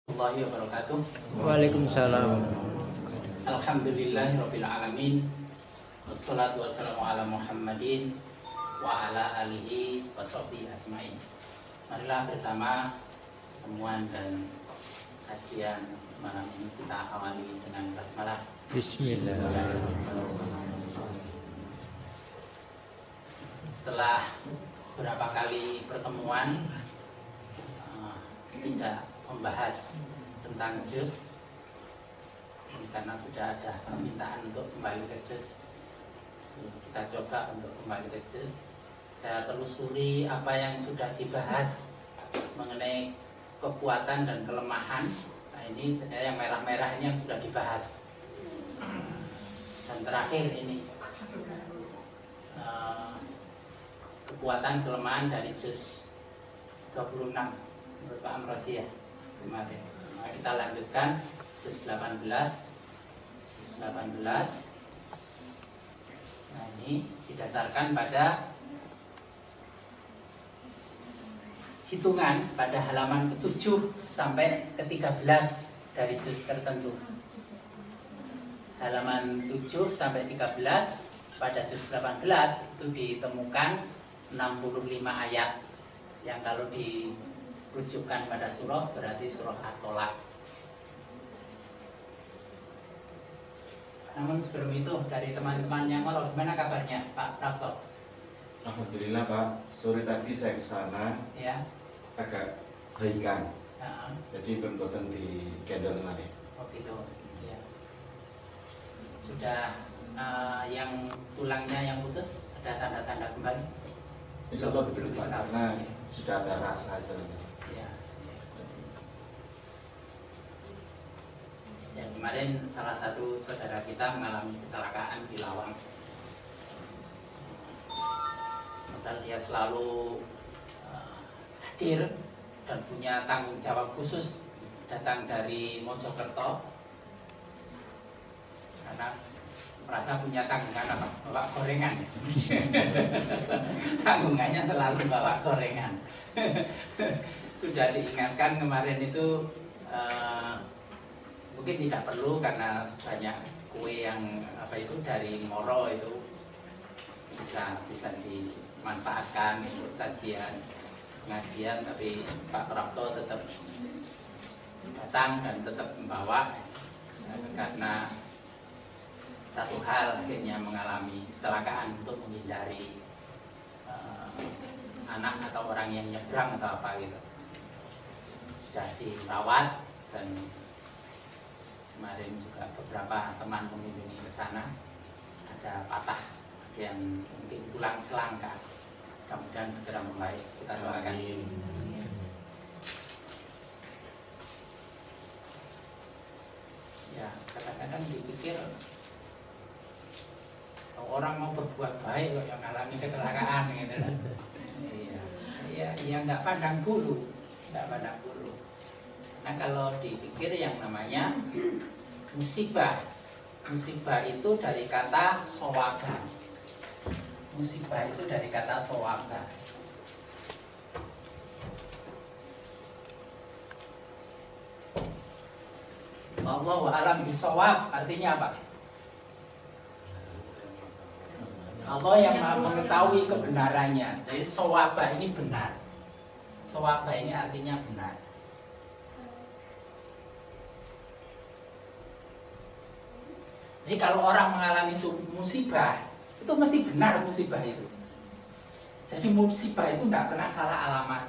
Warahmatullahi wabarakatuh. Waalaikumsalam. Alhamdulillahirabbil alamin. Wassalatu wassalamu ala Muhammadin wa ala alihi washabbihi ajmain. Marilah bersama temuan dan kajian malam ini kita awali dengan basmalah. Bismillahirrahmanirrahim. Setelah beberapa kali pertemuan tidak membahas tentang juz karena sudah ada permintaan untuk kembali ke juz. Kita coba untuk kembali ke juz. Saya telusuri apa yang sudah dibahas mengenai kekuatan dan kelemahan. Nah, ini yang merah-merah ini yang sudah dibahas. Dan terakhir ini kekuatan kelemahan dari juz 26 menurut Pak Amrosi ya kemarin. Nah, kita lanjutkan juz 18. Nah, ini didasarkan pada hitungan pada halaman ke-7 sampai ke-13 dari juz tertentu. Halaman 7 sampai 13 pada juz 18 itu ditemukan 65 ayat yang kalau dirujukkan pada surah berarti surah At-Tolak. Namun sebelum itu dari teman-teman yang mau, gimana kabarnya Pak Prapto? Alhamdulillah Pak, sore tadi saya ke sana Ya. agak baikan. Nah, Jadi bentukan di gendong lagi. oh gitu. Ya. Sudah yang tulangnya yang putus ada tanda-tanda kembali? Insya Allah belum Pak, karena sudah ada rasa istilahnya. Ya. Ya, kemarin salah satu saudara kita mengalami kecelakaan di Lawang. Padahal dia selalu hadir dan punya tanggung jawab khusus datang dari Mojokerto karena merasa punya tanggungan apa? Bawa gorengan. Tanggungannya selalu bawa gorengan. Sudah diingatkan kemarin itu mungkin tidak perlu karena banyak kue yang apa itu dari Moro itu bisa dimanfaatkan untuk sajian pengajian, tapi Pak Prapto tetap datang dan tetap membawa karena satu hal akhirnya mengalami kecelakaan untuk menghindari anak atau orang yang nyebrang atau apa gitu. Sudah dirawat dan kemarin juga beberapa teman mengunjungi ke sana, ada patah yang mungkin tulang selangka. Mudah-mudahan segera membaik. Kita doakan. Ya, kadang-kadang dipikir orang mau berbuat baik kok yang mengalami kecelakaan gitu kan. Iya, nggak pandang bulu, Nah, kalau dipikir yang namanya musibah itu dari kata sowaba. Musibah itu dari kata sowaba. Wallahu a'lam bishawab artinya apa? Allah yang mengetahui kebenarannya. Jadi sowaba ini benar. Sowaba ini artinya benar. Jadi kalau orang mengalami musibah, itu mesti benar musibah itu. Jadi musibah itu tidak pernah salah alamat,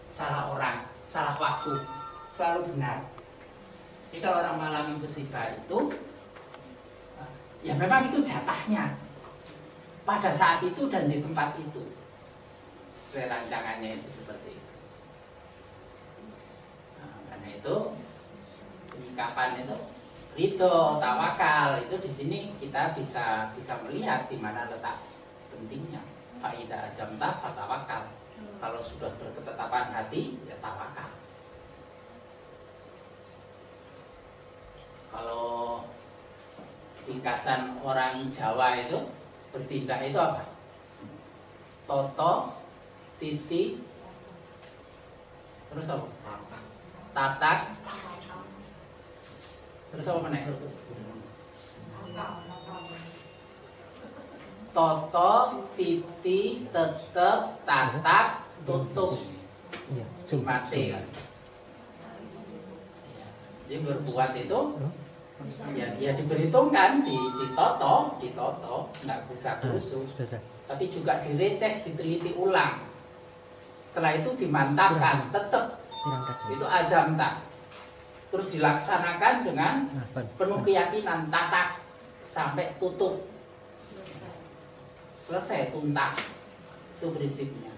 salah orang, salah waktu, selalu benar. Jadi kalau orang mengalami musibah itu, ya memang itu jatahnya pada saat itu dan di tempat itu. Sesuai rancangannya itu seperti itu. Nah, karena itu penyikapan itu ridho, tawakal itu di sini kita bisa melihat di mana letak pentingnya. Faida azamta fatawakal. Kalau sudah berketetapan hati, ya tawakal. Kalau ringkasan orang Jawa itu bertindak itu apa? Toto, titi, terus apa? Tatak, Terus apa meneh? Toto, titi, tetep, tatap, tutup. Mati kan. Jadi berbuat itu ya diperhitungkan, ditoto, nggak bisa kusuk. Tapi juga direcek, diteliti ulang. Setelah itu dimantapkan, tetap itu azam tak. Terus dilaksanakan dengan penuh keyakinan, tatak sampai tutup. Selesai, tuntas. Itu prinsipnya.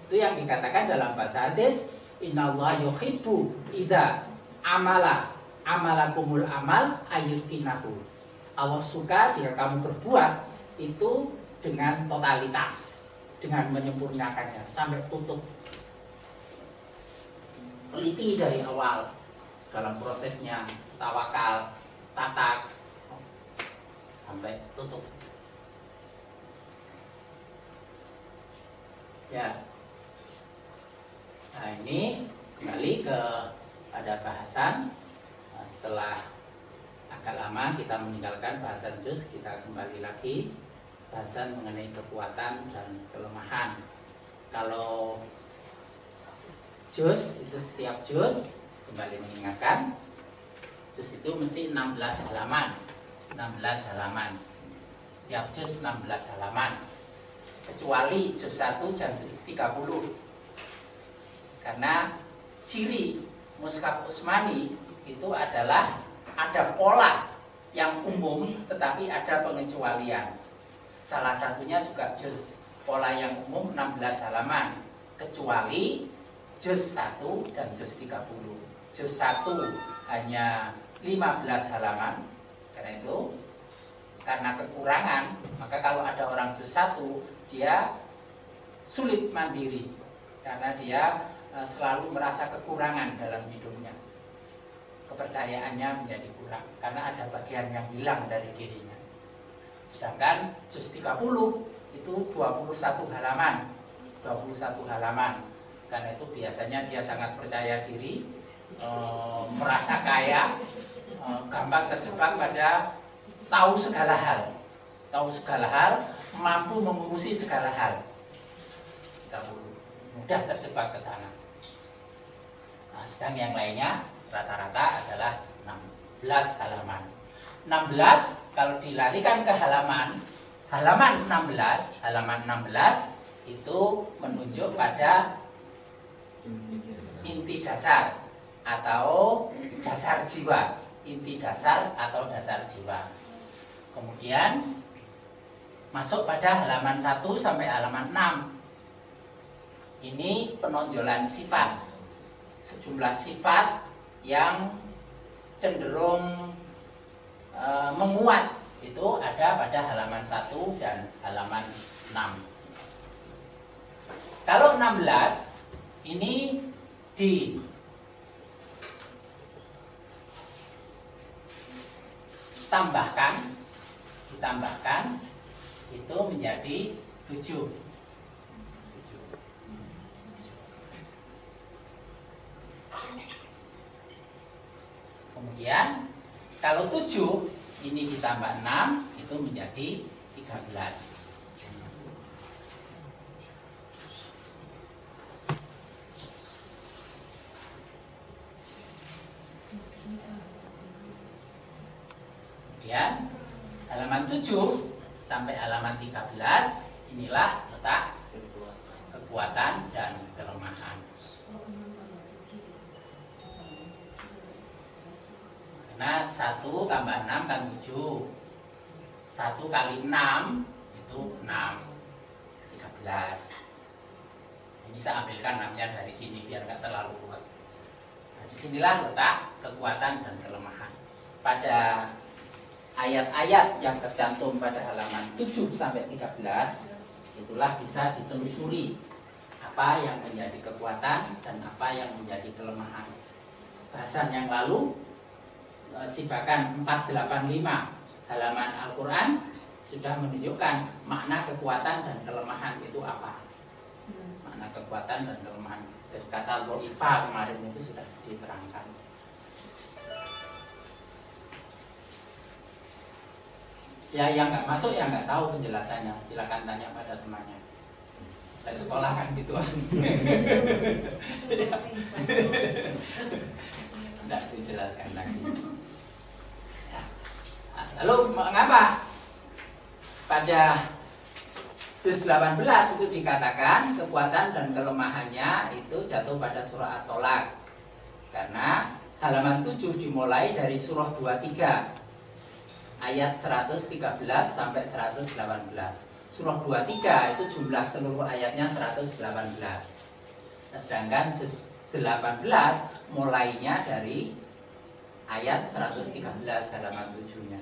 Itu yang dikatakan dalam bahasa hadis, innallaha yuhibbu idza amalakumul amal ayyukinahu. Allah suka jika kamu berbuat itu dengan totalitas, dengan menyempurnakannya sampai tutup. Teliti dari awal dalam prosesnya, tawakal, tatak sampai tutup. Ya. Nah, ini kembali ke pada bahasan. Setelah agak lama kita meninggalkan bahasan juz, kita kembali lagi bahasan mengenai kekuatan dan kelemahan. Kalau juz itu setiap juz, kembali mengingatkan, juz itu mesti 16 halaman. 16 halaman. Setiap juz 16 halaman. Kecuali juz 1 dan juz 30. Karena ciri mushaf Utsmani itu adalah ada pola yang umum tetapi ada pengecualian. Salah satunya juga juz pola yang umum 16 halaman kecuali juz 1 dan juz 30. Juz 1 hanya 15 halaman. Karena kekurangan, maka kalau ada orang juz 1 dia sulit mandiri karena dia selalu merasa kekurangan dalam hidupnya. Kepercayaannya menjadi kurang karena ada bagian yang hilang dari dirinya. Sedangkan juz 30 itu 21 halaman. 21 halaman. Karena itu biasanya dia sangat percaya diri, merasa kaya, gampang terjebak pada tahu segala hal. Tahu segala hal, mampu mengurusi segala hal. 30. Mudah terjebak ke sana. Nah, sedang yang lainnya rata-rata adalah 16 halaman. 16 kalau dilarikan ke halaman 16 itu menunjuk pada inti dasar atau dasar jiwa. Inti dasar atau dasar jiwa. Kemudian masuk pada halaman 1 sampai halaman 6. Ini penonjolan sifat. Sejumlah sifat yang cenderung menguat itu ada pada halaman 1 dan halaman 6. Kalau 16 ini ditambahkan itu menjadi 7. Kemudian kalau 7 ini ditambah 6 itu menjadi 13. Kemudian halaman 7 sampai halaman 13 inilah letak kekuatan dan kelemahan. Karena 1 tambah 6 kan 7. 1 kali 6 itu 6. 13. Ini saya ambilkan 6-nya dari sini biar nggak terlalu kuat. Nah, disinilah letak kekuatan dan kelemahan. Pada ayat-ayat yang tercantum pada halaman 7 sampai 13 itulah bisa ditelusuri apa yang menjadi kekuatan dan apa yang menjadi kelemahan. Bahasan yang lalu sibakan 485 halaman Al-Quran sudah menunjukkan makna kekuatan dan kelemahan itu apa. Makna kekuatan dan kelemahan dari kata lo'ifa kemarin itu sudah diterangkan. Ya yang nggak masuk ya nggak tahu penjelasannya, silakan tanya pada temannya. Dari sekolah kan gituan. Tidak dijelaskan lagi. Ya. Lalu mengapa pada juz 18 itu dikatakan kekuatan dan kelemahannya itu jatuh pada surah At-Tolak? Karena halaman 7 dimulai dari surah 23 ayat 113 sampai 118. Surah 23 itu jumlah seluruh ayatnya 118. Sedangkan juz 18 mulainya dari ayat 113 halaman 7-nya.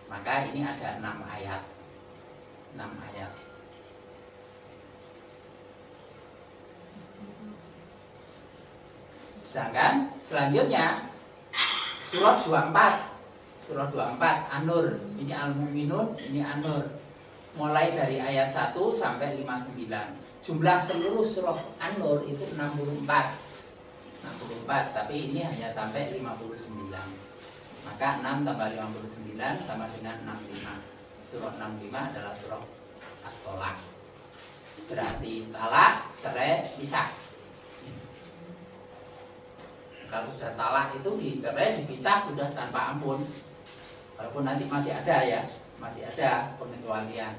Maka ini ada 6 ayat. 6 ayat. Sedangkan selanjutnya surah 24. Surah 24 An-Nur, ini Al-Mu'minun, ini An-Nur. Mulai dari ayat 1 sampai 59. Jumlah seluruh surah An-Nur itu 64, tapi ini hanya sampai 59. Maka 6 tambah 59 sama dengan 65. Surah 65 adalah surah At-Tolak. Berarti talak, cerai, pisah. Kalau sudah talak itu dicerai, dipisah sudah tanpa ampun. Walaupun nanti masih ada ya, masih ada pengecualian.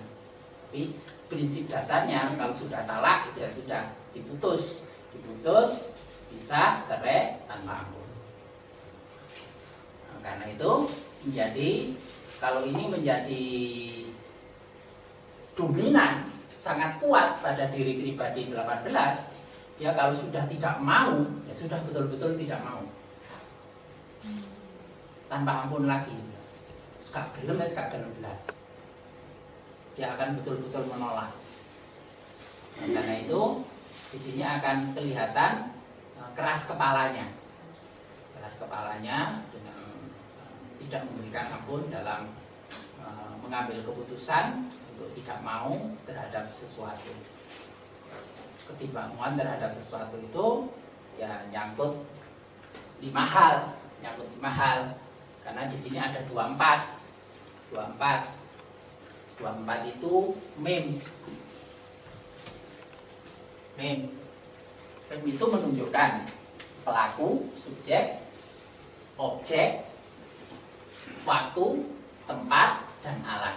Tapi prinsip dasarnya kalau sudah talak itu ya sudah diputus, pisah, cerai tanpa ampun. Nah, karena itu menjadi kalau ini menjadi dominan sangat kuat pada diri pribadi 18, ya kalau sudah tidak mau ya sudah betul-betul tidak mau, tanpa ampun lagi. Gak gelem ya, gak gelem belas. Dia akan betul-betul menolak. Nah, karena itu di sini akan kelihatan keras kepalanya dengan tidak memberikan ampun dalam mengambil keputusan untuk tidak mau terhadap sesuatu. Ketibaan terhadap sesuatu itu ya nyangkut 5 hal, karena di sini ada 24 itu mem itu menunjukkan pelaku, subjek, objek, waktu, tempat, dan alat.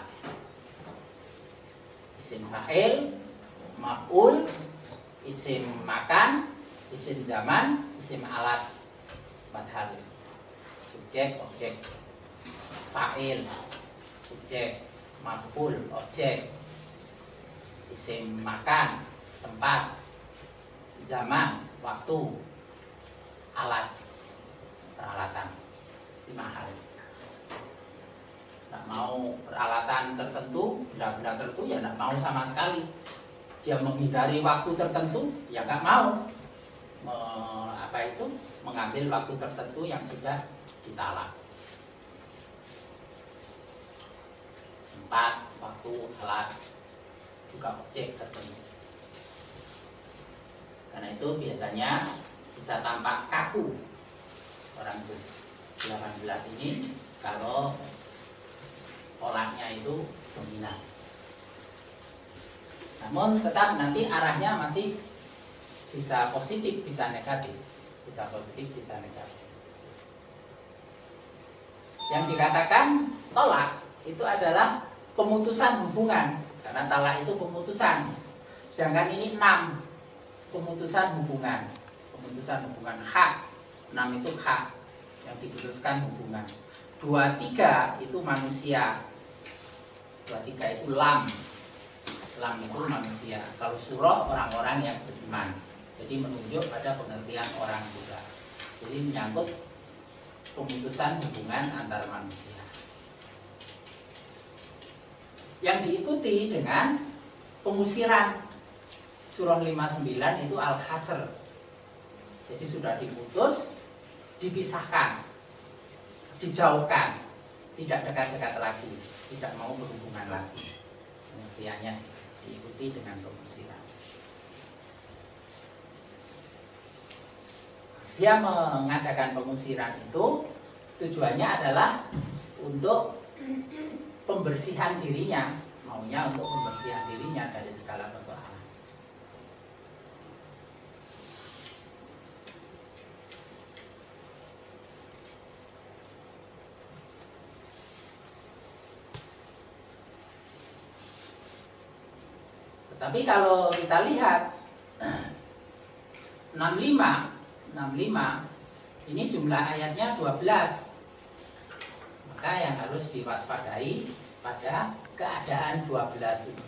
Isim fa'il, maf'ul, isim makan, isim zaman, isim alat. 4 hal. Subjek, objek, fa'il, subjek, maf'ul, objek, isim makan, tempat, zaman, waktu, alat, peralatan. 5 hal. Tidak mau peralatan tertentu, benda-benda tertentu ya tidak mau sama sekali. Dia menghindari waktu tertentu ya nggak mau. Mengambil waktu tertentu yang sudah ditalak. 4 waktu, alat, juga objek tertentu. Karena itu biasanya bisa tampak kaku orang juz 18 ini kalau polanya itu dominan. Namun tetap nanti arahnya masih bisa positif, bisa negatif. Yang dikatakan tolak itu adalah pemutusan hubungan, karena talak itu pemutusan. Sedangkan ini 6 pemutusan hubungan hak. 6 itu hak yang diputuskan hubungan. 23 itu manusia. 23 itu lam itu manusia. Kalau surah orang-orang yang beriman. Jadi menunjuk pada pengertian orang juga. Jadi menyangkut pemutusan hubungan antar manusia. Yang diikuti dengan pengusiran. Surah 59 itu al-hasr. Jadi sudah diputus, dipisahkan, dijauhkan, tidak dekat-dekat lagi, tidak mau berhubungan lagi. Pengertiannya diikuti dengan pengusiran. Dia mengadakan pengusiran itu tujuannya adalah untuk pembersihan dirinya, maunya untuk pembersihan dirinya dari segala persoalan. Tetapi kalau kita lihat 65 ini jumlah ayatnya 12. Maka yang harus diwaspadai pada keadaan 12 ini.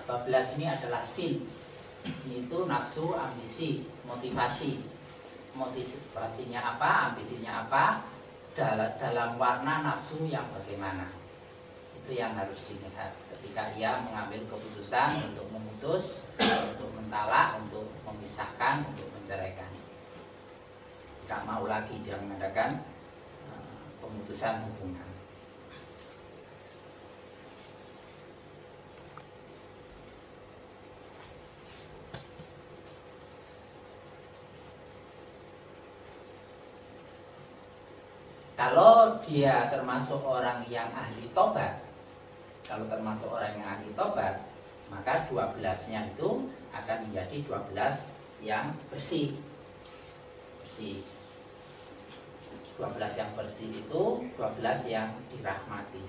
12 ini adalah sin. Sin itu nafsu, ambisi, motivasi. Motivasinya apa, ambisinya apa, dalam warna nafsu yang bagaimana. Itu yang harus dilihat ketika ia mengambil keputusan untuk memutus, untuk mentalak, untuk memisahkan, untuk menceraikan. Tidak mau lagi dia mengadakan pemutusan hubungan. Kalau dia termasuk orang yang ahli tobat, maka 12-nya itu akan menjadi 12 yang bersih. 12 yang bersih itu 12 yang dirahmati.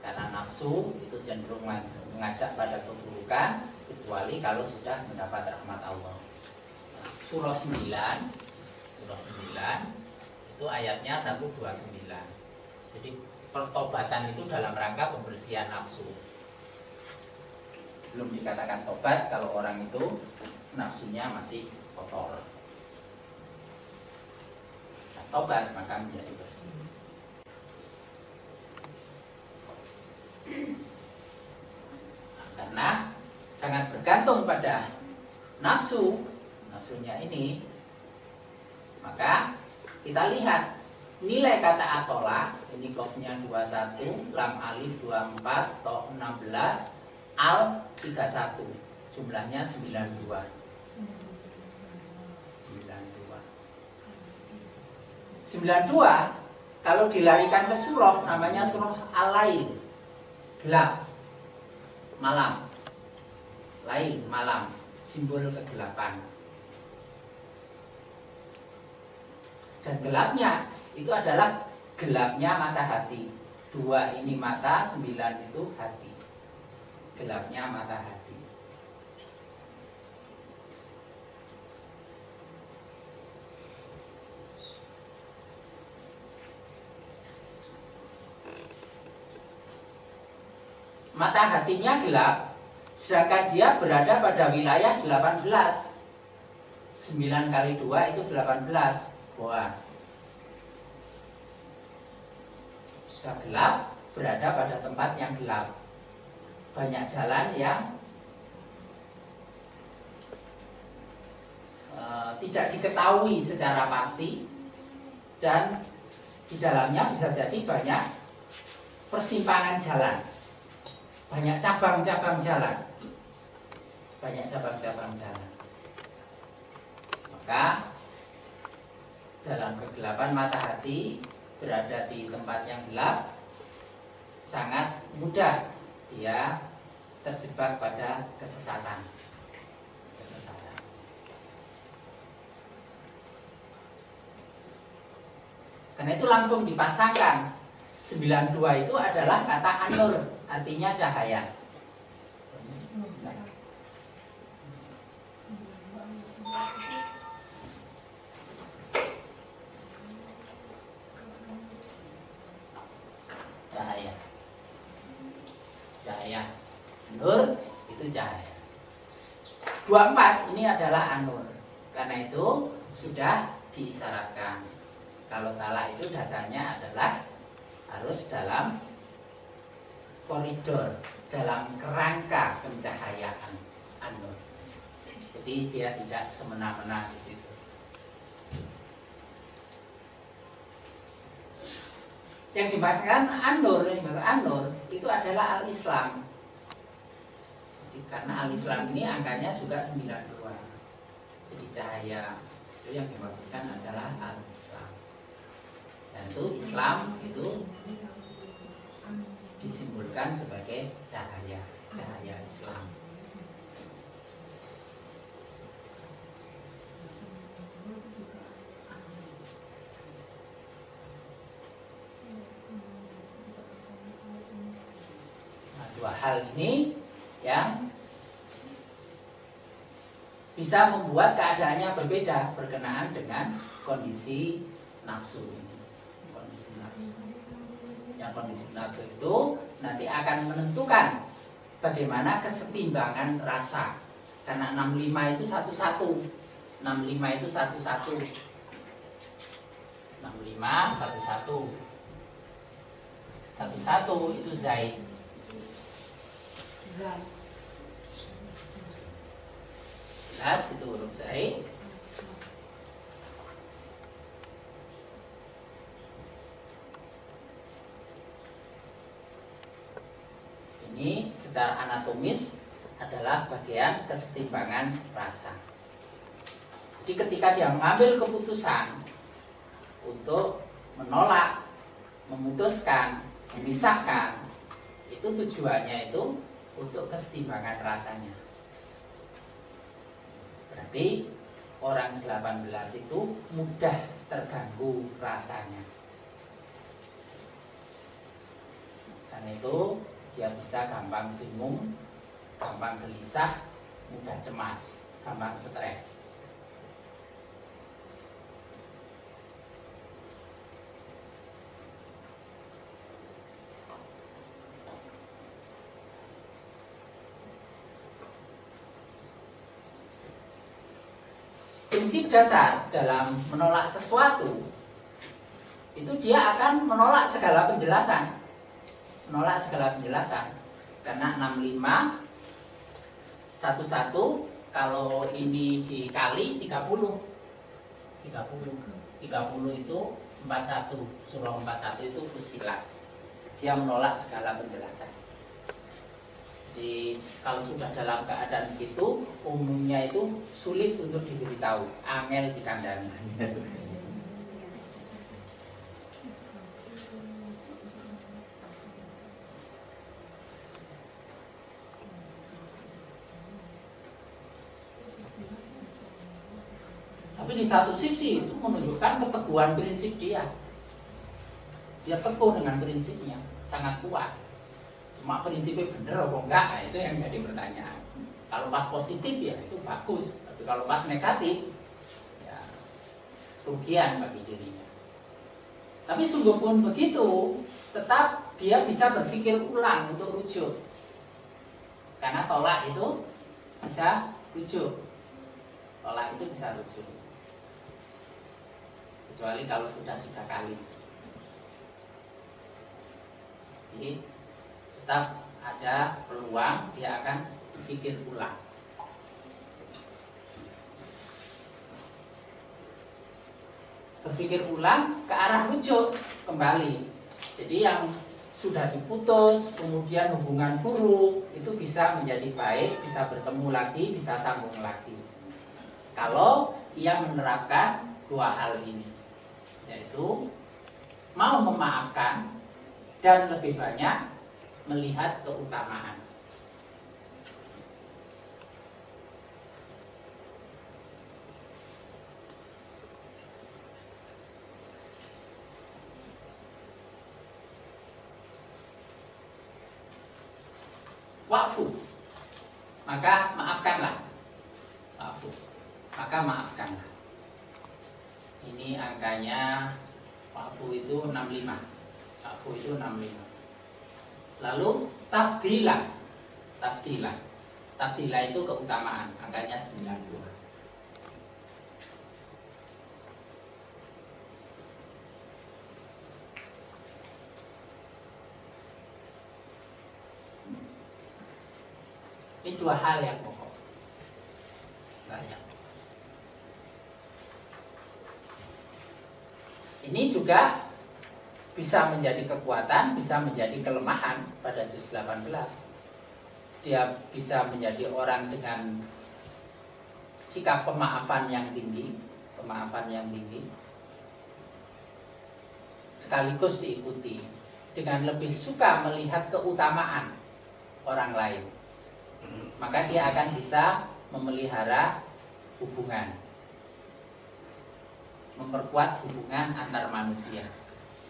Karena nafsu itu cenderung mengajak pada keburukan, kecuali kalau sudah mendapat rahmat Allah. Surah 9 itu ayatnya 129. Jadi pertobatan itu dalam rangka pembersihan nafsu. Belum dikatakan tobat kalau orang itu nafsunya masih kotor. Tobat maka menjadi bersih. Karena sangat bergantung pada nafsunya ini, maka kita lihat nilai kata atola, ini kofnya 21, lam alif 24, to 16, al 31, jumlahnya 92. 92 kalau dilarikan ke surah namanya surah Al-Lail, gelap, malam. Lail, malam, simbol kegelapan. Dan gelapnya itu adalah gelapnya mata hati. 2 ini mata, 9 itu hati. Gelapnya mata hati. Mata hatinya gelap, sedangkan dia berada pada wilayah 18. 9 kali 2 itu 18. Wah. Sudah gelap, berada pada tempat yang gelap. Banyak jalan yang tidak diketahui secara pasti, dan di dalamnya bisa jadi banyak persimpangan jalan. Banyak cabang-cabang jalan. Maka dalam kegelapan mata hati, berada di tempat yang gelap, sangat mudah dia terjebak pada kesesatan. Karena itu langsung dipasangkan 92 itu adalah kata an-nur, artinya cahaya. Cahaya. Nur itu cahaya. 24 ini adalah an-nur. Karena itu sudah diisyaratkan. Kalau talak itu dasarnya adalah harus dalam koridor, dalam kerangka pencahayaan an-nur. Jadi dia tidak semena-mena di situ. Yang dimaksudkan an-nur, itu adalah al-Islam. Jadi, karena al-Islam ini angkanya juga 92. Jadi cahaya itu yang dimaksudkan adalah al-Islam. Dan itu Islam itu disimbolkan sebagai cahaya, cahaya Islam. Nah, dua hal ini yang bisa membuat keadaannya berbeda berkenaan dengan kondisi nafsu ini. Kondisi nafsu. Yang kondisi nafsu itu nanti akan menentukan bagaimana kesetimbangan rasa. Karena 65 itu satu-satu. 65 itu satu-satu. 65 satu-satu. Satu-satu itu zaid. Jelas itu huruf zaid. Ini secara anatomis adalah bagian kesetimbangan rasa. Jadi ketika dia mengambil keputusan untuk menolak, memutuskan, memisahkan, itu tujuannya itu untuk kesetimbangan rasanya. Berarti orang 18 itu mudah terganggu rasanya. Karena itu dia bisa gampang bingung, gampang gelisah, mudah cemas, gampang stres. Prinsip dasar dalam menolak sesuatu itu dia akan menolak segala penjelasan. Menolak segala penjelasan. Karena 65 satu-satu, kalau ini dikali 30 itu 41. Surah 41 itu fusilat. Dia menolak segala penjelasan. Jadi kalau sudah dalam keadaan begitu, umumnya itu sulit untuk diberitahu, angel dikandani. Tapi di satu sisi itu menunjukkan keteguhan prinsip dia. Dia teguh dengan prinsipnya, sangat kuat. Cuma prinsipnya benar atau enggak, nah itu yang jadi pertanyaan. Kalau pas positif ya itu bagus, tapi kalau pas negatif ya kerugian bagi dirinya. Tapi sungguh pun begitu, tetap dia bisa berpikir ulang untuk rujuk. Karena tolak itu bisa rujuk. Tolak itu bisa rujuk. Kecuali kalau sudah 3 kali. Jadi tetap ada peluang dia akan berpikir ulang. Berpikir ulang ke arah rujuk kembali. Jadi yang sudah diputus, kemudian hubungan buruk, itu bisa menjadi baik, bisa bertemu lagi, bisa sambung lagi. Kalau ia menerapkan 2 hal ini, yaitu mau memaafkan dan lebih banyak melihat keutamaan. Wa'fu, maka maafkanlah. Wa'fu, maka maafkanlah. Ini angkanya wa'fu itu 65. Wa'fu itu 65. Lalu tafdilah. Tafdilah itu keutamaan, angkanya 92. Ini 2 hal yang pokok. Banyak. Ini juga bisa menjadi kekuatan, bisa menjadi kelemahan pada juz 18. Dia bisa menjadi orang dengan sikap pemaafan yang tinggi, sekaligus diikuti dengan lebih suka melihat keutamaan orang lain, maka dia akan bisa memelihara hubungan, memperkuat hubungan antar manusia.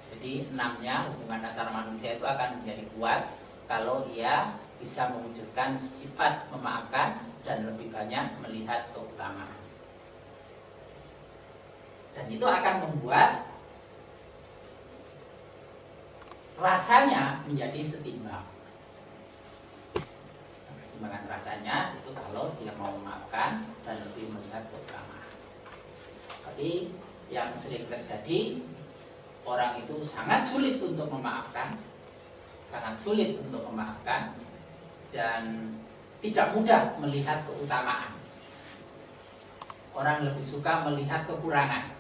Jadi 6-nya hubungan antar manusia itu akan menjadi kuat kalau ia bisa mewujudkan sifat memaafkan dan lebih banyak melihat keutamaan. Dan itu akan membuat rasanya menjadi setimbang. Kesetimbangan rasanya itu kalau dia mau memaafkan dan lebih melihat keutamaan. Tapi yang sering terjadi, orang itu sangat sulit untuk memaafkan, dan tidak mudah melihat keutamaan. Orang lebih suka melihat kekurangan,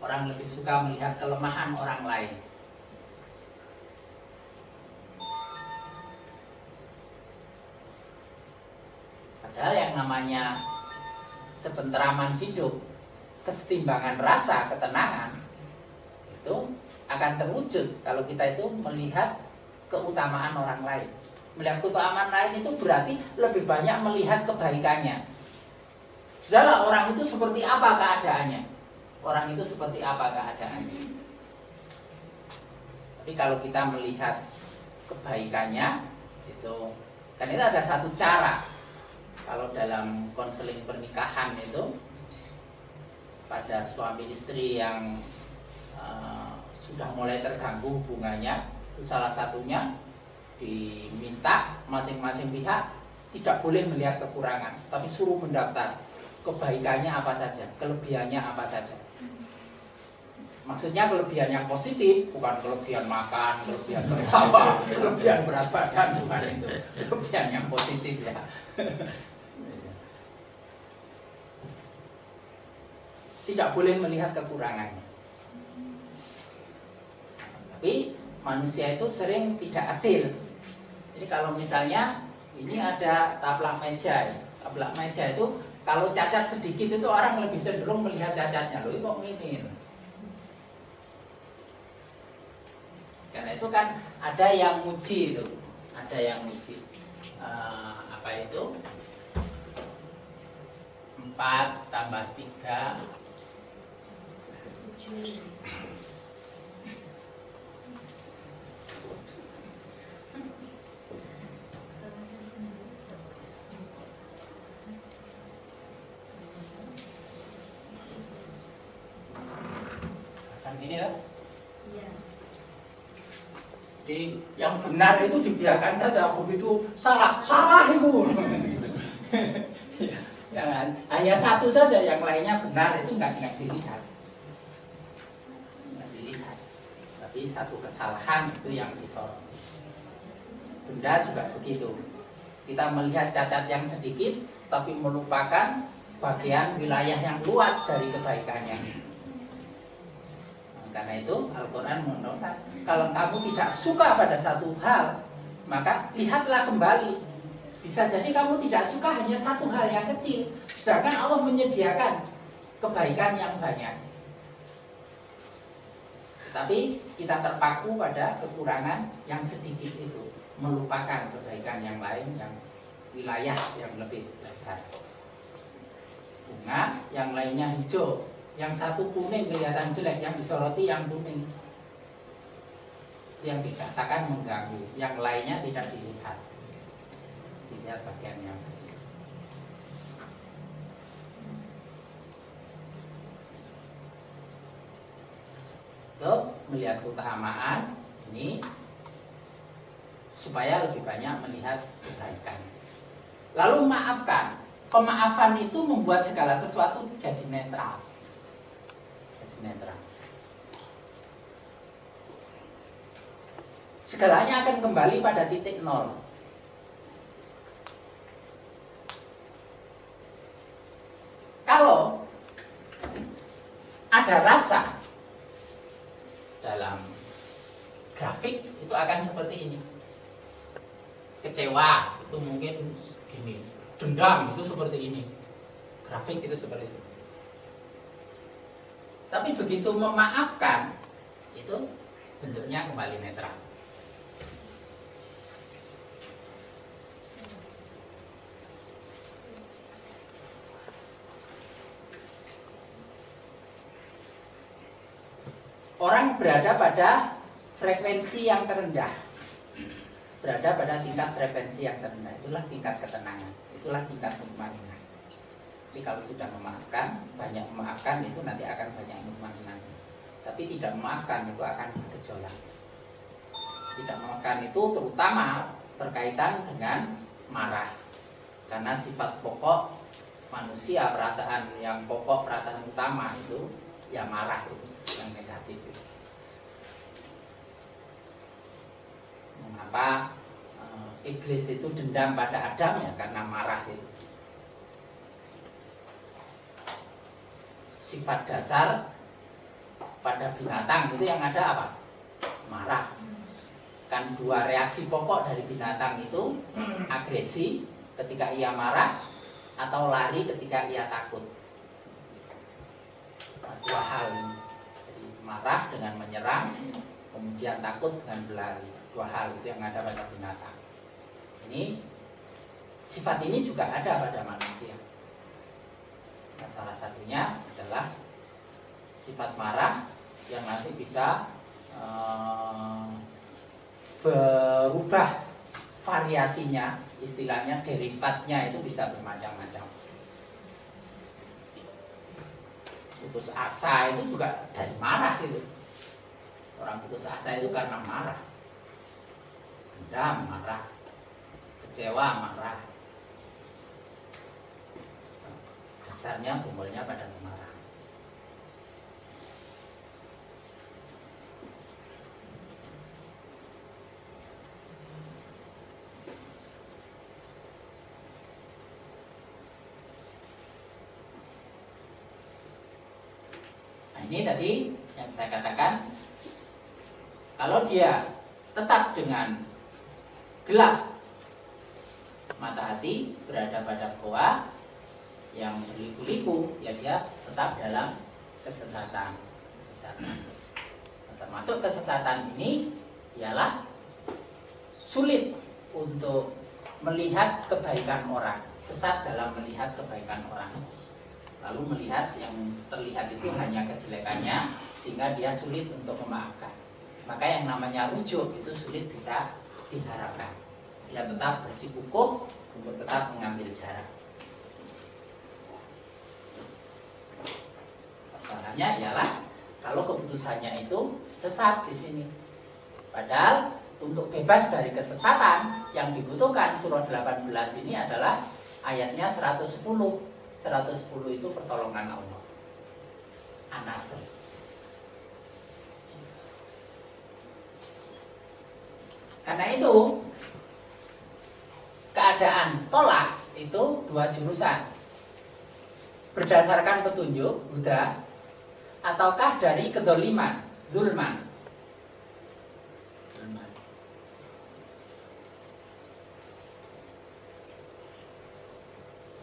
orang lebih suka melihat kelemahan orang lain. Padahal yang namanya ketenteraman hidup, kesetimbangan rasa, ketenangan, itu akan terwujud kalau kita itu melihat keutamaan orang lain. Melihat keutamaan lain itu berarti lebih banyak melihat kebaikannya. Sudahlah, orang itu seperti apa keadaannya, Tapi kalau kita melihat kebaikannya, itu kan itu ada satu cara. Kalau dalam konseling pernikahan itu, pada suami istri yang sudah mulai terganggu hubungannya, itu salah satunya diminta masing-masing pihak tidak boleh melihat kekurangan, tapi suruh mendaftar kebaikannya apa saja, kelebihannya apa saja. Maksudnya kelebihan yang positif, bukan kelebihan makan, kelebihan berapa, kelebihan berat badan, bukan itu. Kelebihan yang positif ya. Tidak boleh melihat kekurangannya. Tapi manusia itu sering tidak adil. Jadi kalau misalnya ini ada taplak meja, taplak meja itu kalau cacat sedikit itu orang lebih cenderung melihat cacatnya. Loh, kok gini? Karena itu kan ada yang muji itu, ada yang muji. Apa itu? 4 tambah 3 kan ini lah. Jadi yang benar itu dibiarkan saja, begitu salah itu. Ya, hanya satu saja, yang lainnya benar itu nggak dilihat. Tapi satu kesalahan itu yang disorot. Benda juga begitu. Kita melihat cacat yang sedikit, tapi melupakan bagian wilayah yang luas dari kebaikannya. Karena itu Al-Quran menolongkan, kalau kamu tidak suka pada satu hal, maka lihatlah kembali. Bisa jadi kamu tidak suka hanya satu hal yang kecil, sedangkan Allah menyediakan kebaikan yang banyak. Tapi kita terpaku pada kekurangan yang sedikit itu, melupakan kebaikan yang lain, yang wilayah yang lebih lebar. Bunga yang lainnya hijau, yang satu kuning kelihatan jelek, yang disoroti yang kuning, yang dikatakan mengganggu, yang lainnya tidak dilihat, dilihat bagian yang kecil. Untuk melihat keutamaan ini supaya lebih banyak melihat kebaikan. Lalu maafkan. Pemaafan itu membuat segala sesuatu jadi netral. Segalanya akan kembali pada titik nol. Kalau ada rasa dalam grafik itu akan seperti ini. Kecewa itu mungkin gini, dendam itu seperti ini, grafik itu seperti itu. Tapi begitu memaafkan itu bentuknya kembali netral. Orang berada pada frekuensi yang terendah, berada pada tingkat frekuensi yang terendah, itulah tingkat ketenangan, itulah tingkat mutmainnah. Tapi kalau sudah memaafkan, banyak memaafkan, itu nanti akan banyak mutmainnah. Tapi tidak memaafkan itu akan bergejolak. Tidak memaafkan itu terutama berkaitan dengan marah, karena sifat pokok manusia, perasaan yang pokok, perasaan utama itu ya marah, itu yang negatif. Mengapa iblis itu dendam pada Adam? Ya karena marah itu. Sifat dasar pada binatang itu yang ada apa? Marah. Kan dua reaksi pokok dari binatang itu, agresi ketika ia marah atau lari ketika ia takut. Nah, dua hal ini. Jadi marah dengan menyerang, kemudian takut dengan berlari. Dua hal itu yang ada pada binatang. Ini sifat ini juga ada pada manusia. Nah, salah satunya adalah sifat marah yang nanti bisa berubah variasinya, istilahnya derivatnya itu bisa bermacam-macam. Putus asa itu juga dari marah gitu. Orang putus asa itu karena marah. Dendam, marah. Kecewa, marah. Dasarnya kumpulnya pada marah. Nah, ini tadi yang saya katakan, kalau dia tetap dengan gelap mata hati, berada pada goa yang berliku-liku, ya dia tetap dalam kesesatan. Nah, termasuk kesesatan ini ialah sulit untuk melihat kebaikan orang, sesat dalam melihat kebaikan orang, lalu melihat yang terlihat itu hanya kejelekannya, sehingga dia sulit untuk memaafkan. Maka yang namanya rujuk itu sulit bisa diharapkan. Dia tetap bersikukuh untuk tetap mengambil jarak. Persoalannya ialah kalau keputusannya itu sesat di sini. Padahal untuk bebas dari kesesatan yang dibutuhkan surah 18 ini adalah ayatnya 110. 110 itu pertolongan Allah. An-Nasr. Karena itu keadaan tolak itu dua jurusan. Berdasarkan petunjuk Buddha ataukah dari kedoliman, zulman.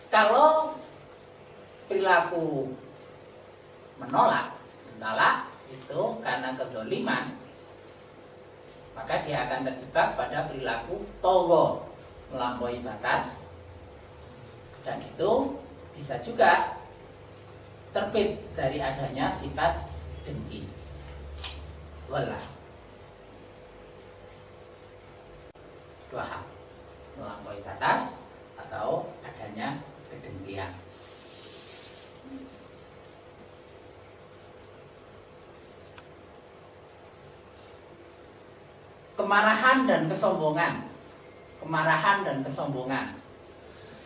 Kalau perilaku menolak, itu karena kedoliman, maka dia akan terjebak pada perilaku togo, melampaui batas, dan itu bisa juga terbit dari adanya sifat dengki. Wallah. Dua hal, melampaui batas atau adanya kedengkian. Kemarahan dan kesombongan. Kemarahan dan kesombongan.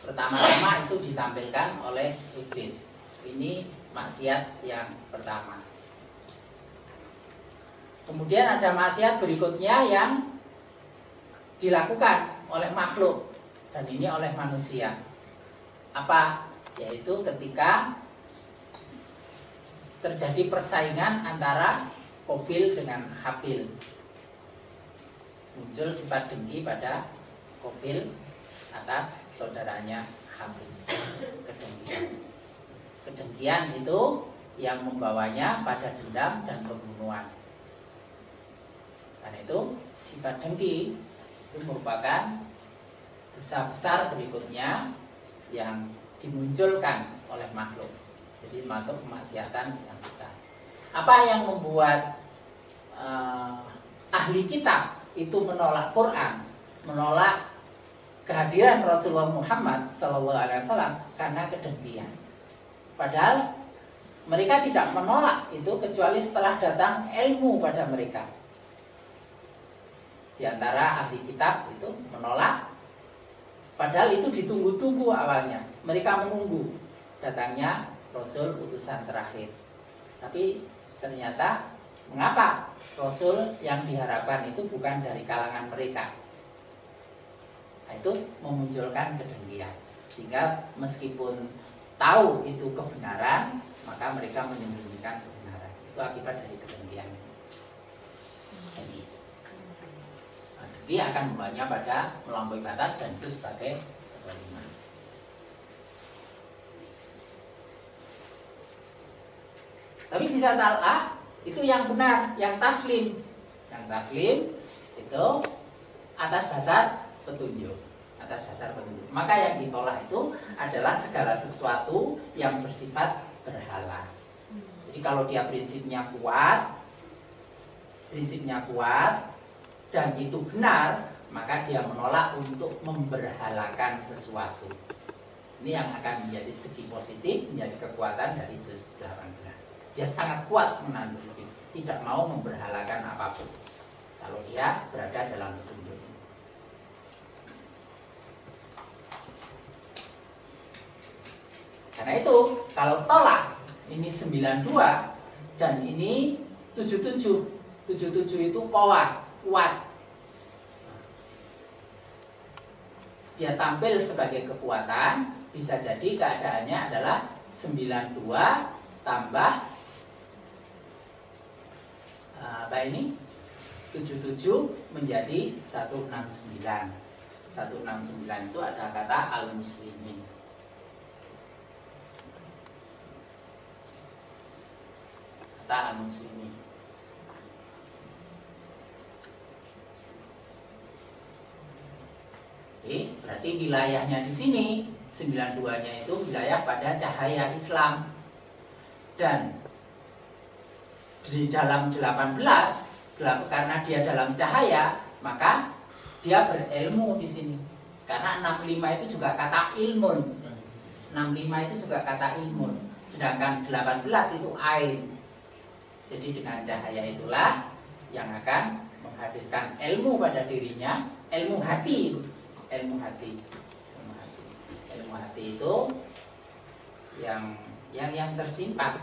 Pertama-tama itu ditampilkan oleh iblis. Ini maksiat yang pertama. Kemudian ada maksiat berikutnya yang dilakukan oleh makhluk, dan ini oleh manusia. Apa? Yaitu ketika terjadi persaingan antara Qabil dengan Habil. Muncul sifat dengki pada Qabil atas saudaranya Habil. Kedengkian. Kedengkian itu yang membawanya pada dendam dan pembunuhan. itu sifat dengki itu merupakan dosa besar berikutnya yang dimunculkan oleh makhluk. Jadi masuk kemaksiatan yang besar. Apa yang membuat ahli kitab itu menolak Quran, menolak kehadiran Rasulullah Muhammad SAW karena kedengkian. Padahal mereka tidak menolak itu kecuali setelah datang ilmu pada mereka. Di antara ahli kitab itu menolak, padahal itu ditunggu-tunggu awalnya. Mereka menunggu datangnya Rasul utusan terakhir. Tapi ternyata mengapa Rasul yang diharapkan itu bukan dari kalangan mereka? Nah, itu memunculkan kedengkian. Sehingga meskipun tahu itu kebenaran, maka mereka menyembunyikan kebenaran. Itu akibat dari kedengkian. Dengki akan membawanya pada melampaui batas dan itu sebagai kezaliman. Tapi bisa talak itu yang benar, yang taslim. Yang taslim itu atas dasar petunjuk. Atas dasar petunjuk. Maka yang ditolak itu adalah segala sesuatu yang bersifat berhala. Jadi kalau dia prinsipnya kuat dan itu benar, maka dia menolak untuk memberhalakan sesuatu. Ini yang akan menjadi segi positif, menjadi kekuatan dari juz 18. Dia sangat kuat menanam prinsip, tidak mau memberhalakan apapun kalau dia berada dalam petunjuk. Karena itu kalau tolak ini 92 dan ini 77 itu kuat. Dia tampil sebagai kekuatan, bisa jadi keadaannya adalah 92 tambah apa ini? 77 menjadi 169. 169 itu ada kata al-muslimin. Kata al-muslimin. Oke, berarti wilayahnya di sini 92-nya itu wilayah pada cahaya Islam. Dan di dalam 18 karena dia dalam cahaya, maka dia berilmu di sini. Karena 65 itu juga kata ilmun. 65 itu juga kata ilmun. Sedangkan 18 itu ain. Jadi dengan cahaya itulah yang akan menghadirkan ilmu pada dirinya, ilmu hati. Ilmu hati itu yang tersimpan,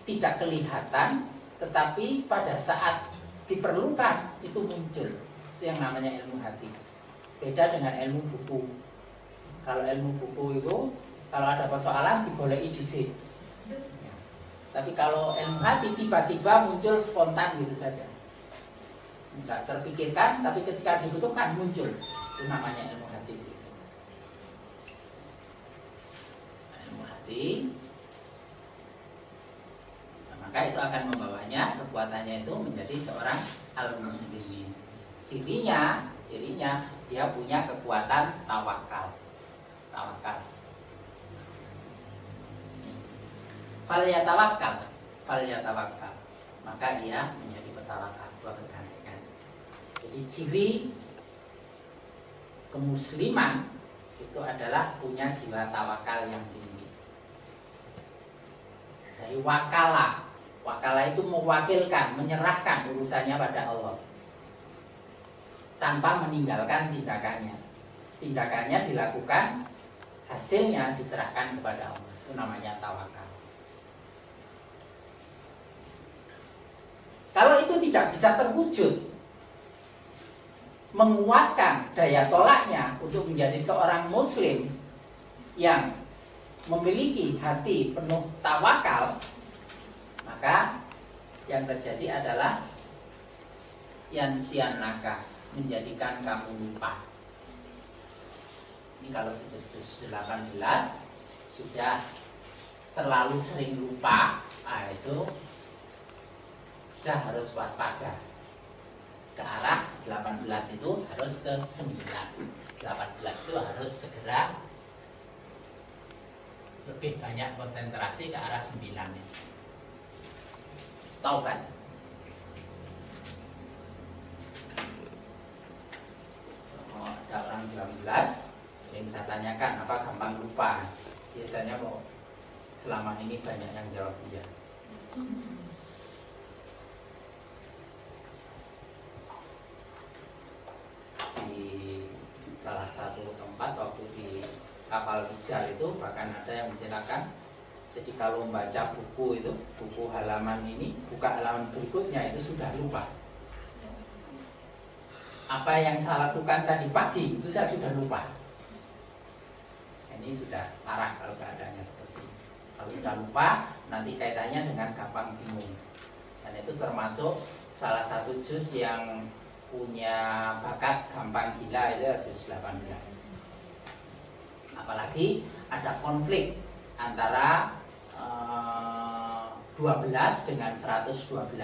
tidak kelihatan, tetapi pada saat diperlukan itu muncul. Itu yang namanya ilmu hati. Beda dengan ilmu buku. Kalau ilmu buku itu kalau ada persoalan digoleki dhisik. Tapi kalau ilmu hati tiba-tiba muncul spontan gitu saja. Enggak terpikirkan, tapi ketika dibutuhkan muncul. Itu namanya ilmu hati. Ilmu hati. Nah, maka itu akan membawanya, kekuatannya itu menjadi seorang al-muslimin. Cirinya dia punya kekuatan tawakal. Falyatawakkal. Maka dia menjadi bertawakal, bergandengan. Jadi ciri kemusliman itu adalah punya jiwa tawakal yang tinggi. Dari wakala itu mewakilkan, menyerahkan urusannya pada Allah tanpa meninggalkan tindakannya. Tindakannya dilakukan, hasilnya diserahkan kepada Allah. Itu namanya tawakal. Kalau itu tidak bisa terwujud, menguatkan daya tolaknya untuk menjadi seorang muslim yang memiliki hati penuh tawakal, maka yang terjadi adalah yansianaka, menjadikan kamu lupa. Ini kalau sudah juz 18 sudah terlalu sering lupa, itu sudah harus waspada. ke arah 18 itu harus ke 9. 18 itu harus segera lebih banyak konsentrasi ke arah 9. Tahu kan? Oh, ada orang 19 sering saya tanyakan apa gampang lupa. Biasanya kok selama ini banyak yang jawab iya. Di salah satu tempat waktu di kapal Tidar itu bahkan ada yang menceritakan, jadi kalau membaca buku itu, buku halaman ini, buka halaman berikutnya itu sudah lupa. Apa yang saya lakukan tadi pagi itu saya sudah lupa. Ini sudah parah kalau keadaannya seperti ini. Kalau sudah lupa, nanti kaitannya dengan gampang bingung. Dan itu termasuk salah satu juz yang punya bakat gampang gila itu juz 18. Apalagi ada konflik antara 12 dengan 112.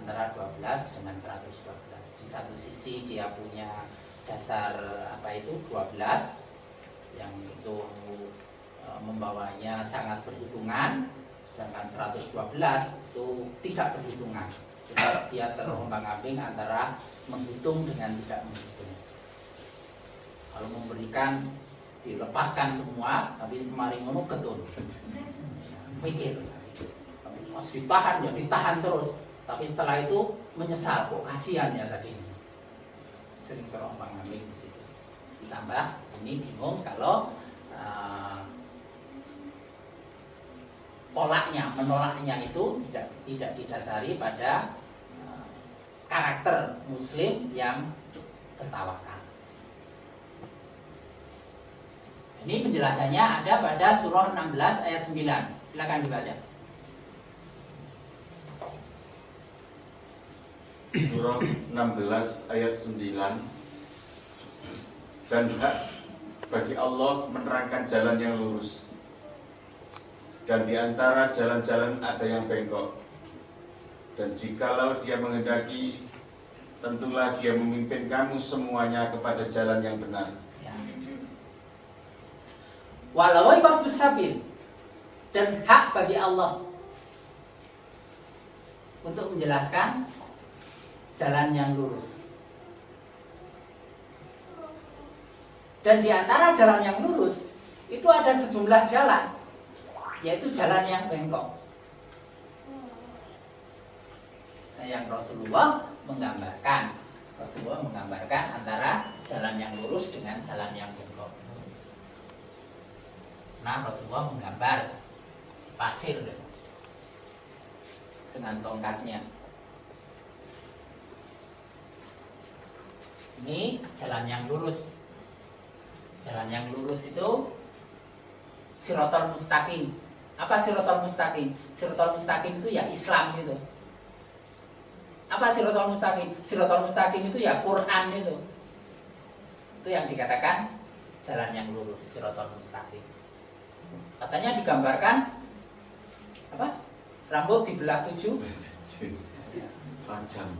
Antara 12 dengan 112. Di satu sisi dia punya dasar apa itu 12 yang itu membawanya sangat berhitungan, sedangkan 112 itu tidak berhitungan. Dia terombang-ambing antara menghitung dengan tidak menghitung. Kalau memberikan dilepaskan semua, tapi kemarin ngono ketun. Mikir, harus ditahan ya ditahan terus. Tapi setelah itu menyesal, kok kasihan ya tadi. Sering terombang-ambing di situ. Ditambah ini bingung kalau menolaknya itu tidak didasari pada karakter Muslim yang bertawakal. Ini penjelasannya ada pada surah 16 ayat 9. Silakan dibaca. Surah 16 ayat 9. Dan hak bagi Allah menerangkan jalan yang lurus, dan di antara jalan-jalan ada yang bengkok. Dan jikalau dia menghendaki, tentulah dia memimpin kamu semuanya kepada jalan yang benar. Ya. Walau qasdus sabil, dan hak bagi Allah untuk menjelaskan jalan yang lurus. Dan di antara jalan yang lurus itu ada sejumlah jalan, yaitu jalan yang bengkok. Nah, yang Rasulullah menggambarkan antara jalan yang lurus dengan jalan yang bengkok. Nah, Rasulullah menggambar pasir dengan tongkatnya. Ini jalan yang lurus. Jalan yang lurus itu Siratal Mustaqim. Apa Siratal Mustaqim? Siratal Mustaqim itu ya Islam gitu. Apa Siratal Mustaqim? Siratal Mustaqim itu ya Quran itu. Itu yang dikatakan jalan yang lurus, Siratal Mustaqim. Katanya digambarkan apa? Rambut dibelah 7 Panjang.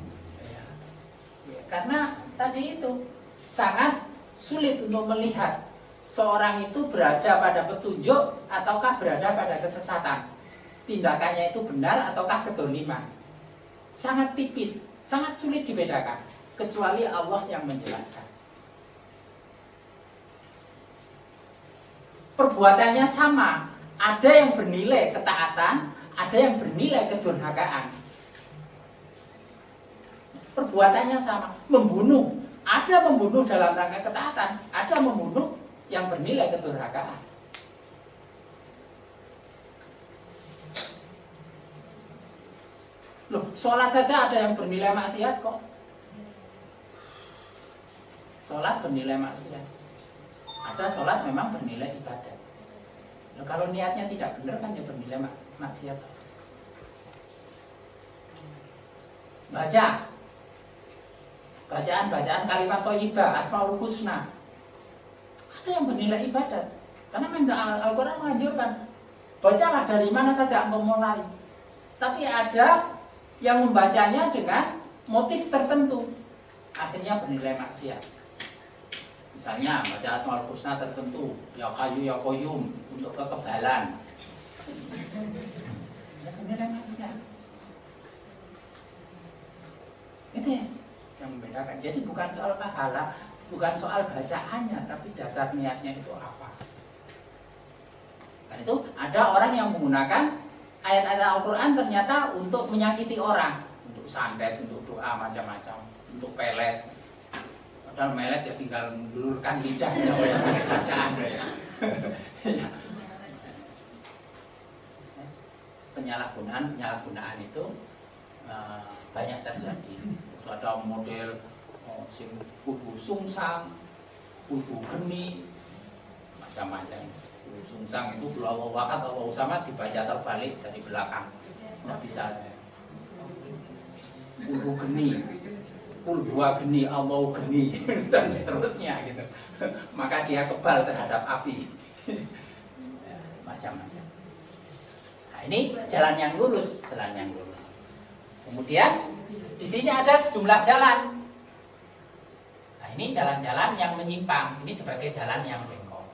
ya, karena tadi itu sangat sulit untuk melihat seorang itu berada pada petunjuk ataukah berada pada kesesatan. Tindakannya itu benar ataukah kedoliman. Sangat tipis, sangat sulit dibedakan. Kecuali Allah yang menjelaskan. Perbuatannya sama. Ada yang bernilai ketaatan, ada yang bernilai kedurhakaan. Perbuatannya sama. Membunuh. Ada membunuh dalam rangka ketaatan, ada membunuh yang bernilai kedurhakaan. Loh, sholat saja ada yang bernilai maksiat kok. Sholat bernilai maksiat. Ada sholat memang bernilai ibadah. Loh, kalau niatnya tidak benar kan ya bernilai maksiat. Baca. Bacaan kalimat thayyibah, asmaul husna. Ada yang bernilai ibadat. Karena Al-Quran menganjurkan, bacalah dari mana saja engkau mulai. Tapi ada yang membacanya dengan motif tertentu, akhirnya bernilai maksiat. Misalnya baca Asmaul Husna tertentu, ya Hayyu ya Qayyum untuk kekebalan, bernilai maksiat. Itu ya yang membedakan. Jadi bukan soal pahala, bukan soal bacaannya, tapi dasar niatnya itu apa. Karena itu ada orang yang menggunakan ayat-ayat Al-Quran ternyata untuk menyakiti orang, untuk santet, untuk doa macam-macam, untuk pelet. Padahal melet ya tinggal mengelurkan lidahnya oleh bacaan. Penyalahgunaan itu banyak terjadi. Terus ada model sing kudu sungsang, kudu geni, macam-macam. Kudu sungsang itu Allahu Ahad, Allahu Samad dibaca terbalik dari belakang. Nggak bisa. Kudu geni, kul huwa geni, Allahu geni, dan seterusnya gitu. Maka dia kebal terhadap api. Macam-macam. Nah, ini jalan yang lurus, jalan yang lurus. Kemudian di sini ada sejumlah jalan. Nah, ini jalan-jalan yang menyimpang. Ini sebagai jalan yang bengkok.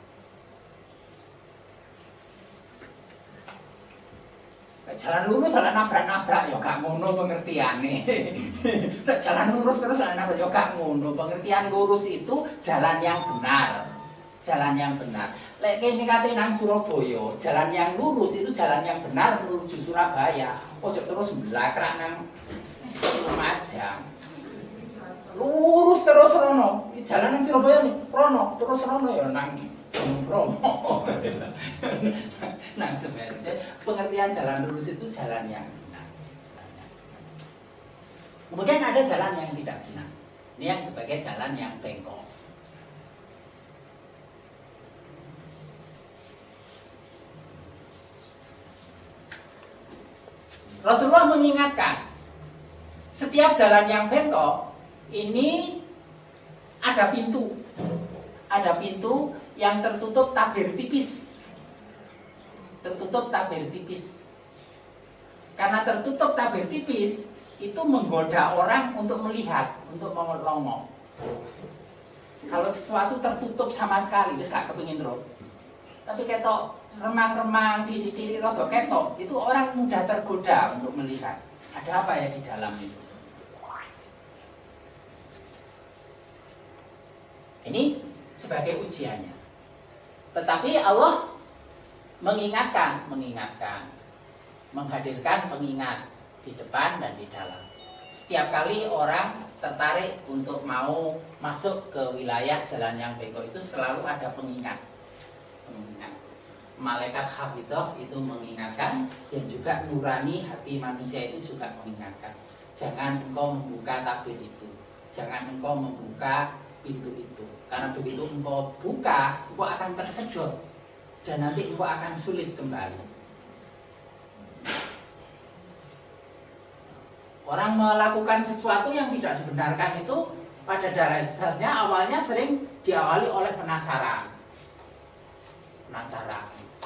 Jalan lurus, jalan nabrak-nabrak, ya gak ngono pengertiane. Jalan lurus terus jalan nabrak, ya gak ngono. Pengertian lurus itu jalan yang benar. Jalan yang benar. Lek kene kate nang Surabaya, jalan yang lurus itu jalan yang benar menuju Surabaya. Ojo terus blakrak nang Lumajang. Lurus terus rono. Jalan nang Surabaya nih, rono, terus rono ya nang Bromo. Nah, sebenarnya pengertian jalan lurus itu jalan yang benar. Kemudian ada jalan yang tidak benar. Ini yang sebagai jalan yang bengkok. Rasulullah mengingatkan, setiap jalan yang bengkok ini ada pintu. Ada pintu yang tertutup tabir tipis. Tertutup tabir tipis. Karena tertutup tabir tipis, itu menggoda orang untuk melihat, untuk melongo. Kalau sesuatu tertutup sama sekali, wis gak kepengin roh. Tapi ketok remang-remang, titik-titik rodo ketok, itu orang mudah tergoda untuk melihat ada apa ya di dalam itu. Ini sebagai ujiannya. Tetapi Allah mengingatkan, menghadirkan pengingat di depan dan di dalam. Setiap kali orang tertarik untuk mau masuk ke wilayah jalan yang bengkok itu selalu ada pengingat. Malaikat hafidhah itu mengingatkan, dan juga nurani hati manusia itu juga mengingatkan. Jangan engkau membuka tabir itu, jangan engkau membuka pintu itu, karena begitu engkau buka, engkau akan tersedot dan nanti engkau akan sulit kembali. Orang melakukan sesuatu yang tidak dibenarkan itu pada dasarnya awalnya sering diawali oleh penasaran.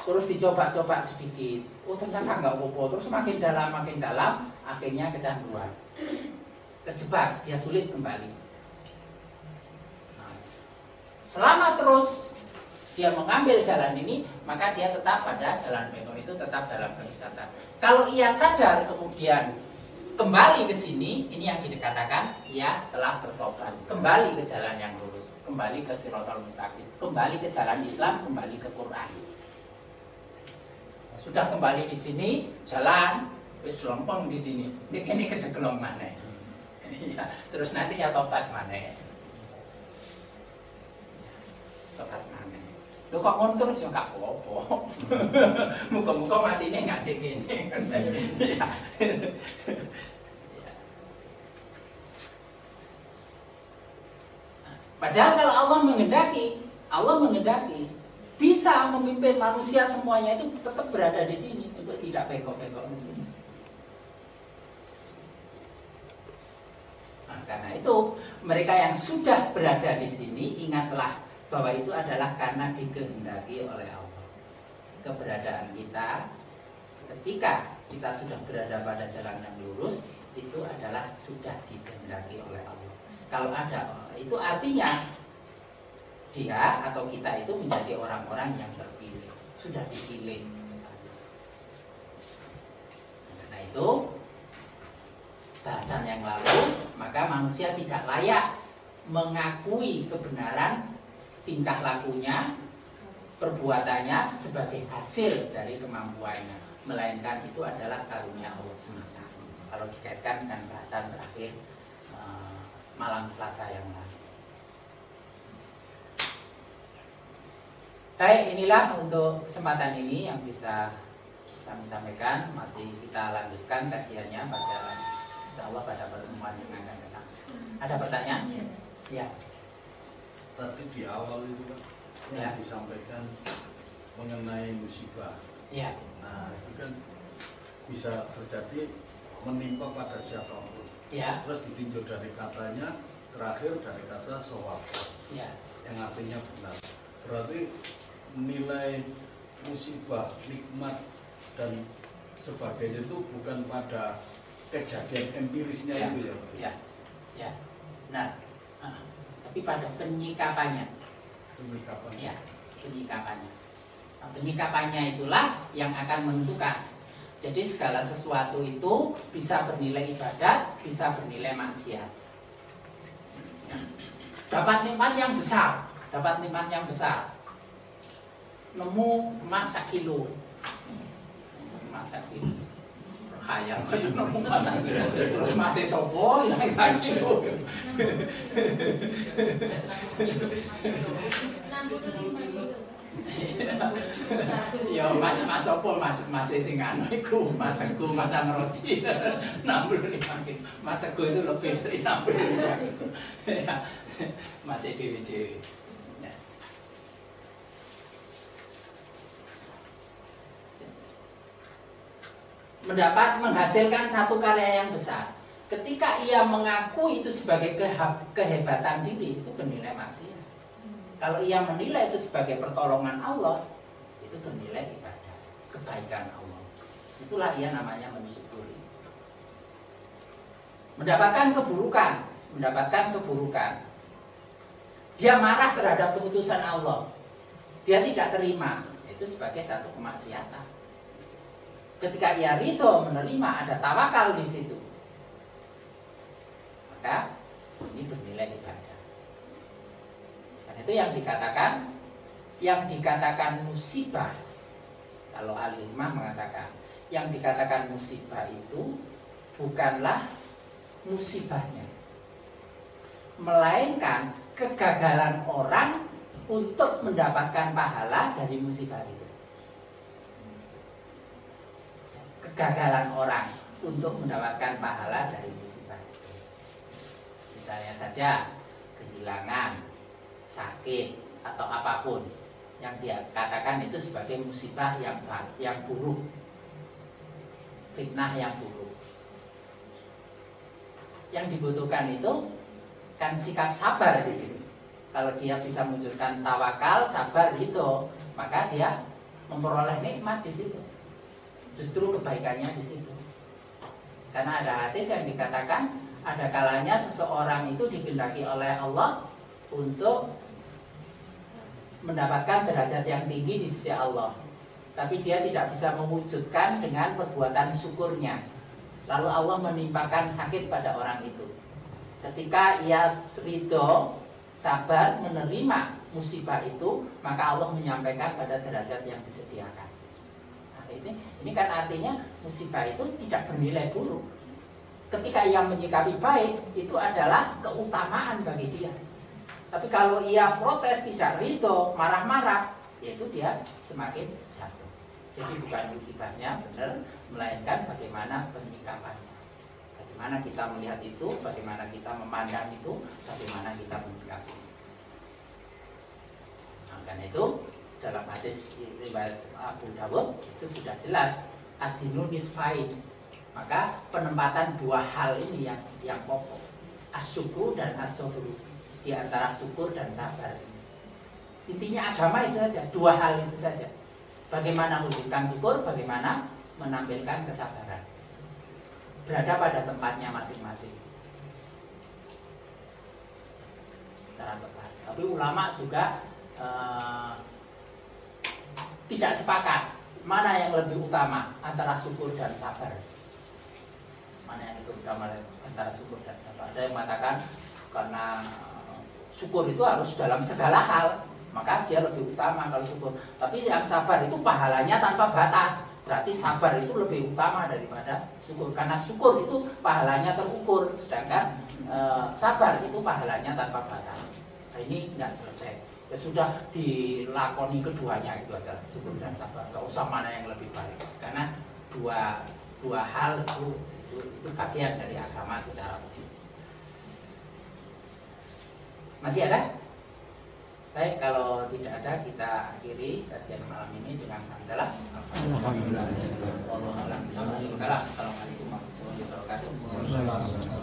Terus dicoba-coba sedikit, oh ternyata nggak apa-apa, terus makin dalam, akhirnya kecanduan, terjebak, dia sulit kembali. Nah, selama terus dia mengambil jalan ini, maka dia tetap pada jalan bengkok itu, tetap dalam kesesatan. Kalau ia sadar kemudian kembali ke sini, ini yang dikatakan ia telah bertobat, kembali ke jalan yang lurus, kembali ke Shiratal Mustaqim, kembali ke jalan Islam, kembali ke Quran. Sudah kembali di sini, jalan wis lompong di sini. Ini kejeglong maneh. Ya, terus nanti ya tobat maneh. Tobat maneh. Lho kok ngono terus ya gak apa-apa. Muga-muga matine gak ndek kene. Ya. Padahal kalau Allah menghendaki bisa memimpin manusia semuanya itu tetap berada di sini untuk tidak bengkok-bengkok di sini. Nah, karena itu mereka yang sudah berada di sini ingatlah bahwa itu adalah karena dikehendaki oleh Allah. Keberadaan kita ketika kita sudah berada pada jalan yang lurus itu adalah sudah dikehendaki oleh Allah. Kalau ada, itu artinya dia atau kita itu menjadi orang-orang yang terpilih, sudah dipilih. Karena itu bahasan yang lalu, maka manusia tidak layak mengakui kebenaran tingkah lakunya, perbuatannya sebagai hasil dari kemampuannya, melainkan itu adalah karunia Allah semata. Kalau dikaitkan dengan bahasan terakhir malam Selasa yang lalu. Baik, inilah untuk kesempatan ini yang bisa kami sampaikan. Masih kita lanjutkan kajiannya pada insya Allah pada pertemuan yang akan datang. Ada pertanyaan? Ya. Tadi di awal itu Pak yang disampaikan mengenai musibah. Ya. Nah itu kan bisa terjadi menimpa pada siapapun. Ya. Terus ditinjau dari katanya terakhir dari kata sawab. Ya. Yang artinya benar. Berarti nilai musibah, nikmat dan sebagainya itu bukan pada kejadian empirisnya Ya. itu ya. Ya. Ya. Nah, tapi pada penyikapannya. Penyikapannya. Ya, penyikapannya. Nah, penyikapannya itulah yang akan menentukan. Jadi segala sesuatu itu bisa bernilai ibadat, bisa bernilai maksiat. Dapat nikmat yang besar, dapat nikmat yang besar. Nemu emas 1 kilo. Emas 1 kilo. Kaya kayak nemu emas 1 kilo. Terus masih sopo yang 1 kilo. Ya mas opo mas sing anu iku mas Teguh mas Amroji 65 kilo. Mas Teguh itu lebih dari 65 kilo. Ya, masih dewi-dewi. Ya. Menghasilkan satu karya yang besar. Ketika ia mengaku itu sebagai kehebatan diri, itu bernilai maksiat. Kalau ia menilai itu sebagai pertolongan Allah, itu bernilai ibadah, kebaikan Allah. Itulah ia namanya mensyukuri. Mendapatkan keburukan. Dia marah terhadap keputusan Allah. Dia tidak terima, itu sebagai satu kemaksiatan. Ketika ia ridho menerima, ada tawakal di situ, maka ini bernilai ibadah. Dan itu yang dikatakan musibah. Kalau Al-Hikmah mengatakan, yang dikatakan musibah itu bukanlah musibahnya, melainkan kegagalan orang untuk mendapatkan pahala dari musibah itu. Kegagalan orang untuk mendapatkan pahala dari musibah. Misalnya saja kehilangan, sakit atau apapun yang dia katakan itu sebagai musibah yang buruk, fitnah yang buruk. Yang dibutuhkan itu kan sikap sabar di sini. Kalau dia bisa mewujudkan tawakal, sabar itu, maka dia memperoleh nikmat di situ. Justru kebaikannya di situ. Karena ada hadis yang dikatakan ada kalanya seseorang itu dikehendaki oleh Allah untuk mendapatkan derajat yang tinggi di sisi Allah, tapi dia tidak bisa mewujudkan dengan perbuatan syukurnya. Lalu Allah menimpakan sakit pada orang itu. Ketika ia ridho, sabar menerima musibah itu, maka Allah menyampaikan pada derajat yang disediakan. Ini kan artinya musibah itu tidak bernilai buruk. Ketika ia menyikapi baik, itu adalah keutamaan bagi dia. Tapi kalau ia protes, tidak ridho, marah-marah, yaitu dia semakin jatuh. Jadi bukan musibahnya benar, melainkan bagaimana penyikapannya. Bagaimana kita melihat itu, bagaimana kita memandang itu, bagaimana kita menyikapi. Karena itu dalam hadis riwayat Abu Dawud itu sudah jelas ad-dinu nisfain. Maka penempatan dua hal ini yang pokok, asyukur dan as-sabr, di antara syukur dan sabar. Intinya agama itu saja, dua hal itu saja. Bagaimana mewujudkan syukur, bagaimana menampilkan kesabaran. berada pada tempatnya masing-masing secara tepat. Tapi ulama juga tidak sepakat mana yang lebih utama antara syukur dan sabar. Mana yang lebih utama antara syukur dan sabar? Ada yang mengatakan karena syukur itu harus dalam segala hal, maka dia lebih utama kalau syukur. Tapi yang sabar itu pahalanya tanpa batas. Berarti sabar itu lebih utama daripada syukur. Karena syukur itu pahalanya terukur, sedangkan sabar itu pahalanya tanpa batas. Nah, ini tidak selesai. Ya sudah dilakoni keduanya itu aja, syukur dan sabar. Gak usah mana yang lebih baik. Karena dua hal itu bagian dari agama secara umum. Masih ada? Baik, kalau tidak ada kita akhiri kajian malam ini dengan hamdalah. Alhamdulillah. Assalamualaikum warahmatullahi wabarakatuh.